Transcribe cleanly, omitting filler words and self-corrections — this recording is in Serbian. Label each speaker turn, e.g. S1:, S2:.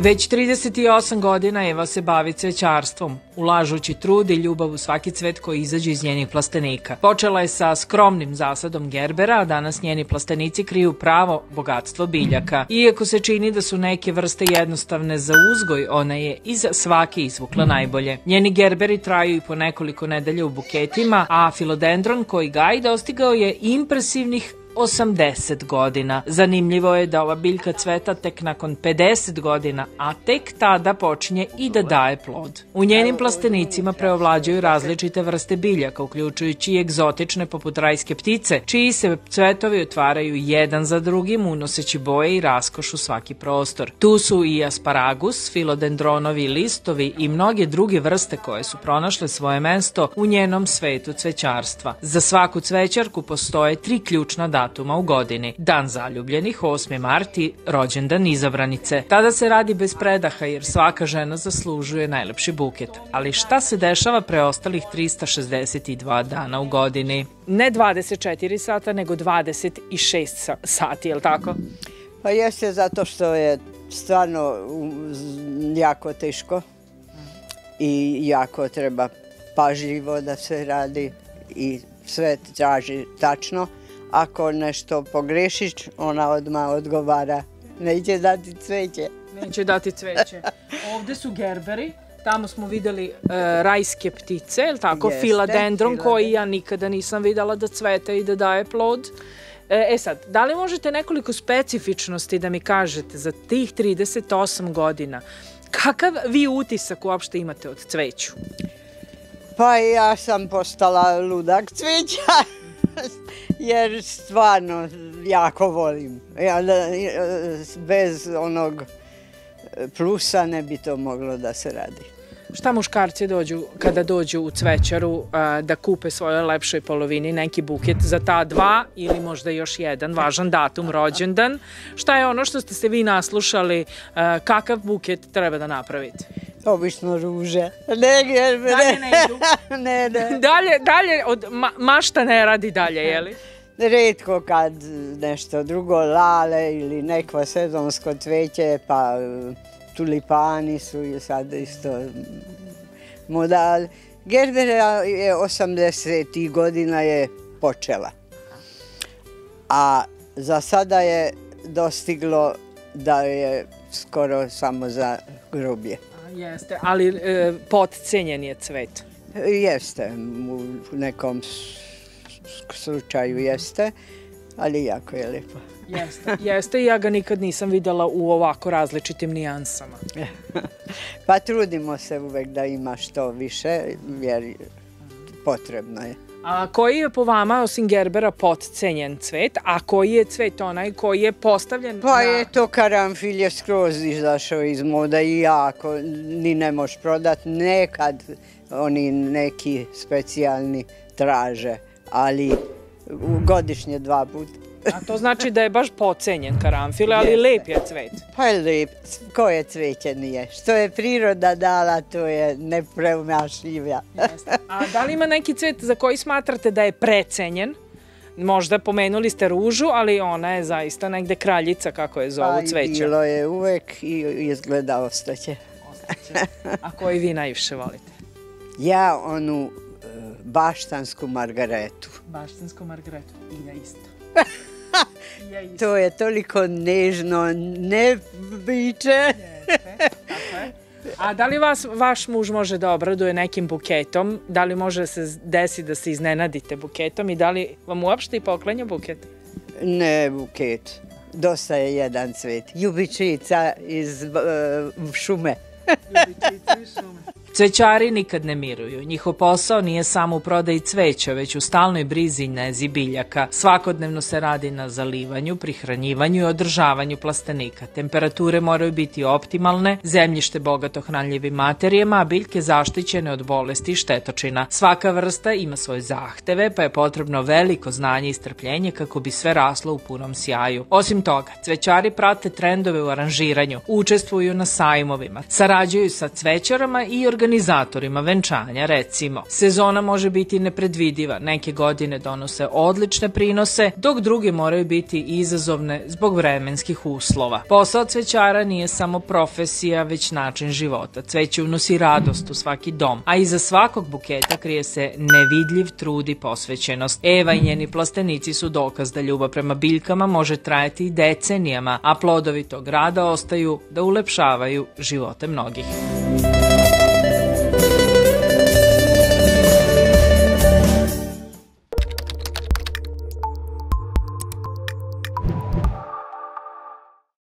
S1: Već 38 godina Eva se bavi cvećarstvom, ulažući trud i ljubav u svaki cvet koji izađe iz njenih plastenika. Počela je sa skromnim zasadom gerbera, a danas njeni plastenici kriju pravo bogatstvo biljaka. Iako se čini da su neke vrste jednostavne za uzgoj, ona je iz svake izvukla najbolje. Njeni gerberi traju i po nekoliko nedelja u buketima, a filodendron koji gaji dostigao je impresivnih 80 godina. Zanimljivo je da ova biljka cveta tek nakon 50 godina, a tek tada počinje i da daje plod. U njenim plastenicima preovlađuju različite vrste biljaka, uključujući i egzotične poput rajske ptice, čiji se cvetovi otvaraju jedan za drugim, unoseći boje i raskoš u svaki prostor. Tu su i asparagus, filodendronovi listovi i mnoge druge vrste koje su pronašle svoje mesto u njenom svetu cvećarstva. Za svaku cvećarku postoje 3 ključna datuma u godini. Dan zaljubljenih, 8. mart i rođendan izabranice. Tada se radi bez predaha jer svaka žena zaslužuje najlepši buket. Ali šta se dešava preostalih 362 dana u godini? Ne 24 sata, nego 26 sati, je li tako?
S2: Pa jeste, zato što je stvarno jako teško i jako treba pažljivo da se radi i sve traži tačno. Ako nešto pogrešiš, ona odmah odgovara, neće dati cveće.
S1: Neće dati cveće. Ovde su gerberi, tamo smo videli rajske ptice, je li tako? Filodendron koji ja nikada nisam videla da cvete i da daje plod. E sad, da li možete nekoliko specifičnosti da mi kažete za tih 38 godina? Kakav vi utisak uopšte imate od cveću?
S2: Pa ja sam postala ludak cveća. Jer stvarno jako volim. Bez onog plusa ne bi to moglo da se radi.
S1: Šta muškarci kada dođu u cvećaru da kupe svojoj lepšoj polovini neki buket za ta 2 ili možda još jedan važan datum, rođendan? Šta je ono što ste se vi naslušali, kakav buket treba da napravite?
S2: Obično ruže. Dalje
S1: ne idu?
S2: Ne.
S1: Dalje od mašta ne radi dalje, je li?
S2: Retko kad nešto drugo, lale ili neko sezonsko cveće, pa tulipani su i sad isto modal. Gerbera je 80. godina je počela, a za sada je dostiglo da je skoro samo za groblje.
S1: Jeste, ali potcenjen je cvet.
S2: Jeste, u nekom slučaju jeste, ali jako je lepo.
S1: Jeste i ja ga nikad nisam videla u ovako različitim nijansama.
S2: Pa trudimo se uvek da ima što više, jer potrebno je.
S1: A koji je po vama, osim gerbera, potcenjen cvet, a koji je cvet onaj koji je postavljen?
S2: Pa je to karanfil je skroz izašao iz moda i jako, ni ne možeš prodati. Nekad oni neki specijalni traže, ali godišnje 2 puta.
S1: A to znači da je baš pocenjen karanfil, ali lep je cvet.
S2: Pa je lep, koje cveće nije. Što je priroda dala, to je nepremašljiva.
S1: A da li ima neki cvet za koji smatrate da je precenjen? Možda pomenuli ste ružu, ali ona je zaista negde kraljica, kako je zovu cveća.
S2: Pa i bilo je uvek i izgleda ostaće.
S1: A koji vi najviše volite?
S2: Ja onu baštansku margaretu.
S1: Baštansku margaretu, i ja isto.
S2: To je toliko nežno, ne biće.
S1: A da li vaš muž može da obraduje nekim buketom? Da li može se desiti da se iznenadite buketom i da li vam uopšte i poklanja buket?
S2: Ne buket, dosta je jedan cvet. Ljubičica iz šume.
S1: Ljubičica iz šume. Cvećari nikad ne miruju. Njihov posao nije samo u prodaji cveća, već u stalnoj brizi i nezi biljaka. Svakodnevno se radi na zalivanju, prihranjivanju i održavanju plastenika. Temperature moraju biti optimalne, zemljište bogato hranljivim materijama, a biljke zaštićene od bolesti i štetočina. Svaka vrsta ima svoje zahteve, pa je potrebno veliko znanje i strpljenje kako bi sve raslo u punom sjaju. Osim toga, cvećari prate trendove u aranžiranju, učestvuju na sajmovima, sarađuju sa cvećarama i organizuju organizatorima venčanja recimo. Sezona može biti nepredvidiva, neke godine donose odlične prinose, dok druge moraju biti izazovne zbog vremenskih uslova. Posao cvećara nije samo profesija, već način života. Cveće unosi radost u svaki dom, a iza svakog buketa krije se nevidljiv trud i posvećenost. Eva i njeni plastenici su dokaz da ljubav prema biljkama može trajati i decenijama, a plodovi tog rada ostaju da ulepšavaju živote mnogih.